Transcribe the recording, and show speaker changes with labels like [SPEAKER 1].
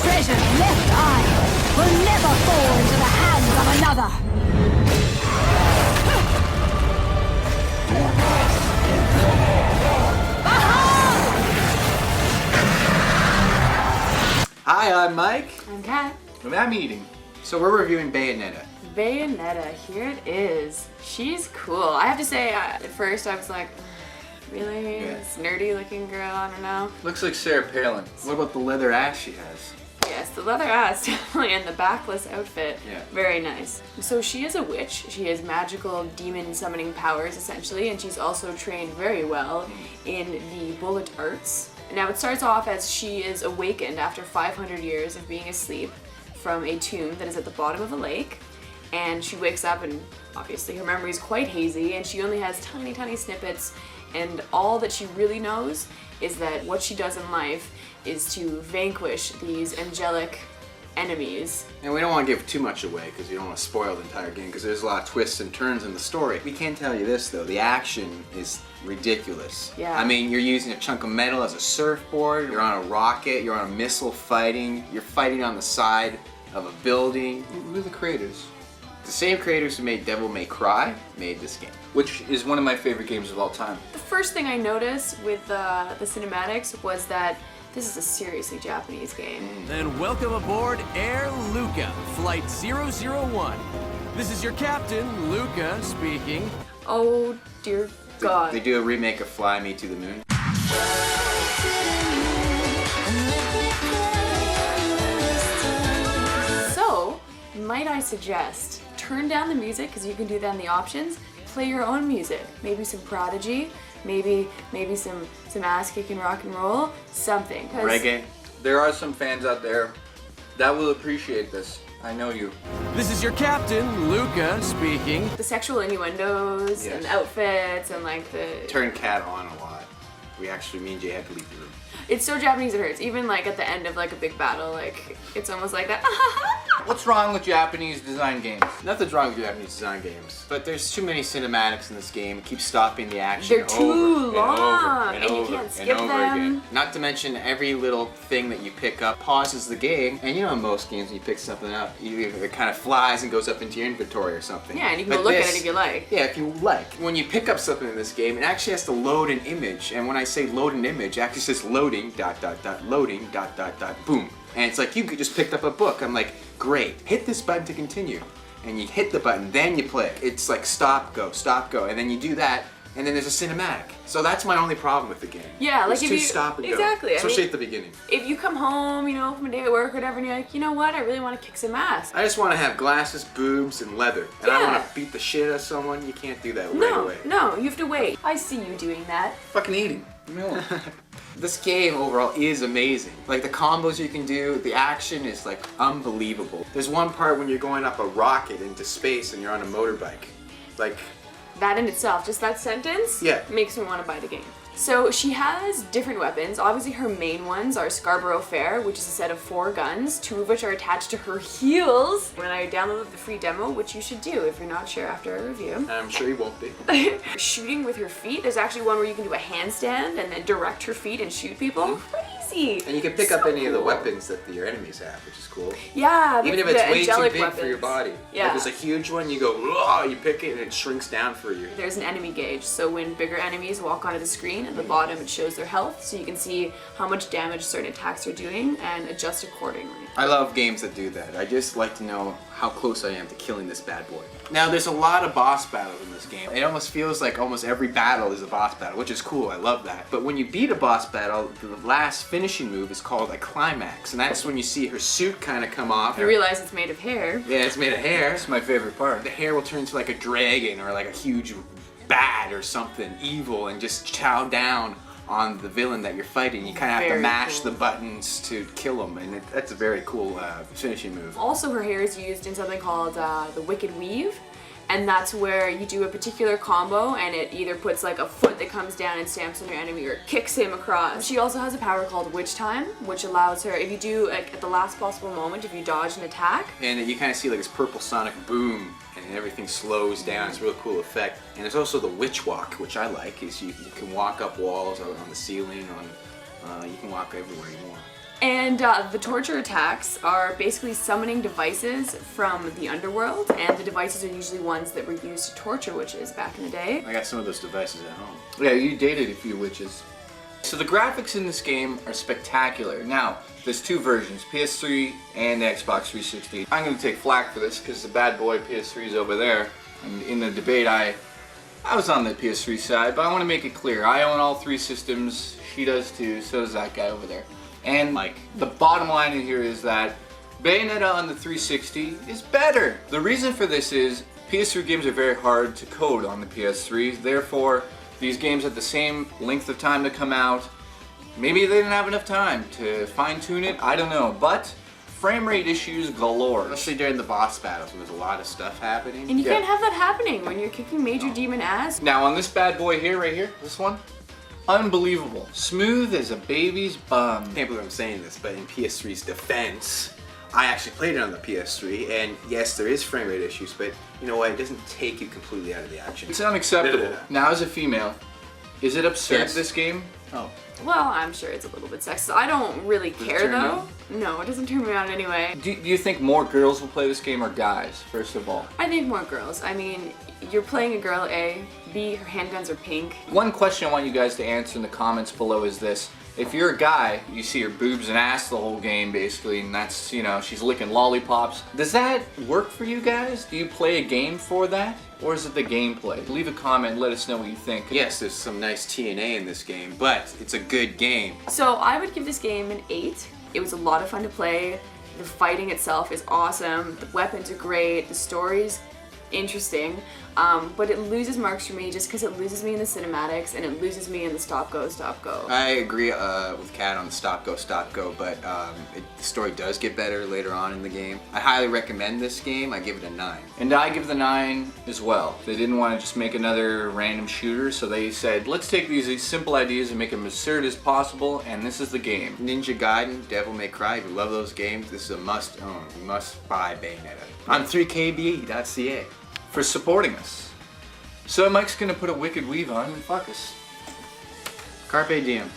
[SPEAKER 1] treasured left eye will never fall into the hands of another.
[SPEAKER 2] Hi, I'm Mike.
[SPEAKER 3] I'm Kat.
[SPEAKER 2] And I'm Eating. So we're reviewing Bayonetta.
[SPEAKER 3] Bayonetta, here it is. She's cool. I have to say, at first I was like, really?
[SPEAKER 2] Yeah.
[SPEAKER 3] This nerdy looking girl, I don't know.
[SPEAKER 4] Looks like Sarah Palin.
[SPEAKER 2] What about the leather ass she has?
[SPEAKER 3] Yes, the leather ass definitely, and the backless outfit.
[SPEAKER 2] Yeah.
[SPEAKER 3] Very nice. So she is a witch. She has magical demon summoning powers, essentially, and she's also trained very well in the bullet arts. Now it starts off as she is awakened after 500 years of being asleep from a tomb that is at the bottom of a lake. And she wakes up and obviously her memory is quite hazy and she only has tiny snippets, and all that she really knows is that what she does in life is to vanquish these angelic enemies.
[SPEAKER 2] And we don't want to give too much away because we don't want to spoil the entire game because there's a lot of twists and turns in the story. We can tell you this though, the action is ridiculous.
[SPEAKER 3] Yeah.
[SPEAKER 2] I mean, you're using a chunk of metal as a surfboard, you're on a rocket, you're on a missile fighting, you're fighting on the side of a building.
[SPEAKER 4] Who are the creators?
[SPEAKER 2] The same creators who made Devil May Cry made this game.
[SPEAKER 4] Which is one of my favorite games of all time.
[SPEAKER 3] The first thing I noticed with the cinematics was that this is a seriously Japanese game.
[SPEAKER 5] Then welcome aboard Air Luca, Flight 001. This is your captain, Luca, speaking.
[SPEAKER 3] Oh dear God.
[SPEAKER 2] They do a remake of Fly Me to the Moon.
[SPEAKER 3] So, might I suggest, turn down the music, because you can do that in the options, play your own music. Maybe some Prodigy, maybe some ass-kicking rock and roll, something. 'Cause
[SPEAKER 2] Reggae.
[SPEAKER 4] There are some fans out there that will appreciate this. I know you.
[SPEAKER 5] This is your captain, Luca, speaking.
[SPEAKER 3] the sexual innuendos and
[SPEAKER 2] Yes.
[SPEAKER 3] outfits and like the...
[SPEAKER 2] Turn Cat on a lot. Me and Jay had to leave the room.
[SPEAKER 3] It's so Japanese it hurts. Even like at the end of like a big battle, like it's almost like that.
[SPEAKER 4] What's wrong with Japanese design games?
[SPEAKER 2] Nothing's wrong with Japanese design games, but there's too many cinematics in this game. It keeps stopping the action.
[SPEAKER 3] They're too
[SPEAKER 2] over and
[SPEAKER 3] long,
[SPEAKER 2] over
[SPEAKER 3] and you
[SPEAKER 2] over
[SPEAKER 3] can't
[SPEAKER 2] and
[SPEAKER 3] skip
[SPEAKER 2] over
[SPEAKER 3] them.
[SPEAKER 2] again. Not to mention every little thing that you pick up pauses the game, and you know in most games when you pick something up, it kind of flies and goes up into your inventory or something.
[SPEAKER 3] Yeah, and you can
[SPEAKER 2] But
[SPEAKER 3] go look at
[SPEAKER 2] this-
[SPEAKER 3] it if you like.
[SPEAKER 2] Yeah, if you like. When you pick up something in this game, it actually has to load an image, and when I say load an image, it actually says loading, loading, boom. And it's like, you just picked up a book. I'm like, great, hit this button to continue. And you hit the button, then you play. It's like stop, go, and then you do that, and then there's a cinematic. So that's my only problem with the game.
[SPEAKER 3] Yeah, like
[SPEAKER 2] It's
[SPEAKER 3] if
[SPEAKER 2] too
[SPEAKER 3] you
[SPEAKER 2] stop and go.
[SPEAKER 3] exactly. I
[SPEAKER 2] Especially
[SPEAKER 3] mean,
[SPEAKER 2] at the beginning.
[SPEAKER 3] if you come home, you know, from a day at work or whatever, and you're like, you know what, I really want to kick some ass.
[SPEAKER 2] I just want to have glasses, boobs, and leather. And I
[SPEAKER 3] Yeah.
[SPEAKER 2] want to beat the shit out of someone. You can't do that right
[SPEAKER 3] No,
[SPEAKER 2] away.
[SPEAKER 3] no, you have to wait. I see you doing that.
[SPEAKER 4] Fucking eating. Leave me alone.
[SPEAKER 2] This game overall is amazing. Like the combos you can do, the action is like unbelievable. There's one part when you're going up a rocket into space and you're on a motorbike. Like,
[SPEAKER 3] That in itself, just that sentence,
[SPEAKER 2] Yeah.
[SPEAKER 3] makes me want to buy the game. So she has different weapons. Obviously her main ones are Scarborough Fair, which is a set of 4 guns, 2 of which are attached to her heels. When I downloaded the free demo, which you should do if you're not sure after a review.
[SPEAKER 2] I'm sure you won't be.
[SPEAKER 3] Shooting with her feet, there's actually one where you can do a handstand and then direct her feet and shoot people. Crazy!
[SPEAKER 2] And you can pick
[SPEAKER 3] So
[SPEAKER 2] up any of the
[SPEAKER 3] cool.
[SPEAKER 2] weapons that your enemies have, which is cool.
[SPEAKER 3] Yeah,
[SPEAKER 2] Even if
[SPEAKER 3] the
[SPEAKER 2] it's way too
[SPEAKER 3] angelic
[SPEAKER 2] big for your
[SPEAKER 3] weapons.
[SPEAKER 2] body.
[SPEAKER 3] Yeah.
[SPEAKER 2] Like there's a huge one, you go, "Whoa," you pick it and it shrinks down for you.
[SPEAKER 3] There's an enemy gauge, so when bigger enemies walk onto the screen, at the bottom it shows their health, so you can see how much damage certain attacks are doing and adjust accordingly.
[SPEAKER 2] I love games that do that. I just like to know how close I am to killing this bad boy. Now there's a lot of boss battles in this game. It almost feels like almost every battle is a boss battle, which is cool, I love that. But when you beat a boss battle, the last finishing move is called a climax, and that's when you see her suit kind of come off.
[SPEAKER 3] You realize it's made of hair.
[SPEAKER 2] Yeah, it's made of hair.
[SPEAKER 4] That's my favorite part.
[SPEAKER 2] The hair will turn into like a dragon or like a huge bat or something evil and just chow down on the villain that you're fighting. You kind of have to
[SPEAKER 3] Very
[SPEAKER 2] mash
[SPEAKER 3] cool.
[SPEAKER 2] the buttons to kill him, and that's a very cool finishing move.
[SPEAKER 3] Also, her hair is used in something called the Wicked Weave, and that's where you do a particular combo and it either puts like a foot that comes down and stamps on your enemy or kicks him across. She also has a power called Witch Time, which allows her, if you do like at the last possible moment, if you dodge an attack,
[SPEAKER 2] And you kind of see like this purple sonic boom, and everything slows down. It's a real cool effect. And there's also the witch walk, which I like, is you can walk up walls on the ceiling, you can walk everywhere you want.
[SPEAKER 3] And the torture attacks are basically summoning devices from the underworld, and the devices are usually ones that were used to torture witches back in the day.
[SPEAKER 2] I got some of those devices at home.
[SPEAKER 4] Yeah, you dated a few witches. So the graphics in this game are spectacular. Now, there's two versions, PS3 and the Xbox 360. I'm gonna take flack for this because the bad boy PS3 is over there. And in the debate, I was on the PS3 side, but I want to make it clear. I own all three systems. She does too, so does that guy over there. And
[SPEAKER 2] Mike.
[SPEAKER 4] The bottom line in here is that Bayonetta on the 360 is better. The reason for this is PS3 games are very hard to code on the PS3. Therefore, these games have the same length of time to come out. Maybe they didn't have enough time to fine-tune it. I don't know. But frame rate issues galore.
[SPEAKER 2] Especially during the boss battles when there's a lot of stuff happening.
[SPEAKER 3] And you
[SPEAKER 4] Yeah.
[SPEAKER 3] can't have that happening when you're kicking Major Demon ass.
[SPEAKER 4] Now on this bad boy here, right here, this one, unbelievable. Smooth as a baby's bum.
[SPEAKER 2] I can't believe I'm saying this, but in PS3's defense, I actually played it on the PS3, and yes, there is frame rate issues, but you know what? It doesn't take you completely out of the action.
[SPEAKER 4] It's unacceptable.
[SPEAKER 2] No.
[SPEAKER 4] Now as a female, is it absurd
[SPEAKER 2] Yes.
[SPEAKER 4] this game?
[SPEAKER 2] Oh.
[SPEAKER 3] Well, I'm sure it's a little bit sexist. I don't really
[SPEAKER 2] it
[SPEAKER 3] care
[SPEAKER 2] turn you
[SPEAKER 3] though.
[SPEAKER 2] on?
[SPEAKER 3] No, it doesn't turn me on anyway.
[SPEAKER 4] Do you think more girls will play this game or guys, first of all?
[SPEAKER 3] I think more girls. I mean, you're playing a girl, A. B, her handguns are pink.
[SPEAKER 4] One question I want you guys to answer in the comments below is this. If you're a guy, you see her boobs and ass the whole game basically, and that's, you know, she's licking lollipops. Does that work for you guys? Do you play a game for that? Or is it the gameplay? Leave a comment, let us know what you think.
[SPEAKER 2] Yes, there's some nice TNA in this game, but it's a good game.
[SPEAKER 3] So I would give this game an 8. It was a lot of fun to play. The fighting itself is awesome. The weapons are great. The story's interesting. But it loses marks for me just because it loses me in the cinematics and it loses me in the stop go.
[SPEAKER 2] I agree with Kat on the stop go, but the story does get better later on in the game. I highly recommend this game. I give it a 9.
[SPEAKER 4] And I give the 9 as well. They didn't want to just make another random shooter, so they said, let's take these simple ideas and make them absurd as possible, and this is the game.
[SPEAKER 2] Ninja Gaiden, Devil May Cry, if you love those games, this is a must own. You must buy Bayonetta. On 3kbe.ca.
[SPEAKER 4] For supporting us. So Mike's gonna put a wicked weave on and fuck us.
[SPEAKER 2] Carpe diem.